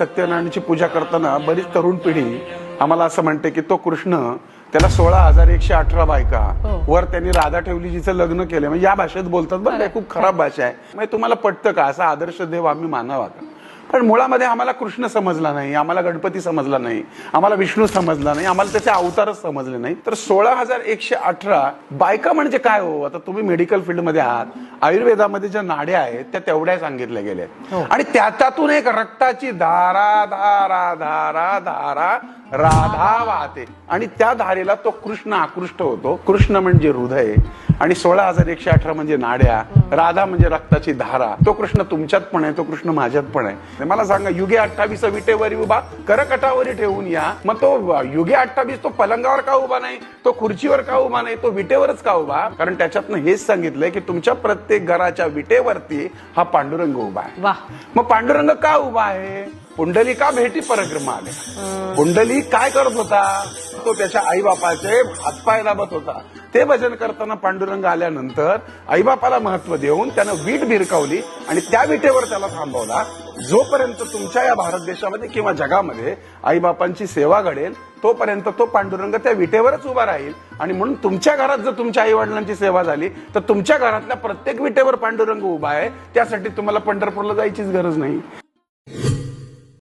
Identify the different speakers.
Speaker 1: सत्यनारायणाची पूजा करताना बरीच तरुण पिढी आम्हाला असं म्हणते की तो कृष्ण त्याला 16,118 बायका वर त्यांनी राधा ठेवली जिचं लग्न केलं. म्हणजे या भाषेत बोलतात बरं, खूप खराब भाषा आहे. म्हणजे तुम्हाला पटतं का असा आदर्श देव आम्ही मानावा का? पण मुळामध्ये आम्हाला कृष्ण समजला नाही, आम्हाला गणपती समजला नाही, आम्हाला विष्णू समजला नाही, आम्हाला त्याचे अवतारच समजले नाही. तर 16,118 बायका म्हणजे काय हो? आता तुम्ही मेडिकल फील्डमध्ये आहात, आयुर्वेदामध्ये ज्या नाड्या आहेत त्या तेवढ्या सांगितल्या गेल्या आणि त्यातून एक रक्ताची धारा धारा धारा धारा राधा वाहते आणि त्या धारेला तो कृष्ण आकृष्ट होतो. कृष्ण म्हणजे हृदय आणि 16,118 म्हणजे नाड्या, राधा म्हणजे रक्ताची धारा. तो कृष्ण तुमच्यात पण आहे, तो कृष्ण माझ्यात पण आहे. मला सांगा, युगे 28 विटेवरी उभा करकटावरी ठेवून या. मग तो युगे 28 तो पलंगावर का उभा नाही, तो खुर्चीवर का उभा नाही, तो विटेवरच का उभा? कारण त्याच्यातनं हेच सांगितलंय की तुमच्या प्रत्येक घराच्या विटेवरती हा पांडुरंग उभा आहे. मग पांडुरंग का उभा आहे? पुंडलिका भेटी परक्रमा आले. पुंडलिक काय करत होता? तो त्याच्या आईबापाचे हातपाय दाबत होता. ते भजन करताना पांडुरंग आल्यानंतर आईबापाला महत्व देऊन त्यानं वीट भिरकावली आणि त्या विटेवर त्याला थांबवला. जोपर्यंत तुमच्या या भारत देशामध्ये किंवा जगामध्ये आईबापांची सेवा घडेल तोपर्यंत तो पांडुरंग त्या विटेवरच उभा राहील. आणि म्हणून तुमच्या घरात जर तुमच्या आई वडिलांची सेवा झाली तर तुमच्या घरातल्या प्रत्येक विटेवर पांडुरंग उभा आहे. त्यासाठी तुम्हाला पंढरपूरला जायचीच गरज नाही.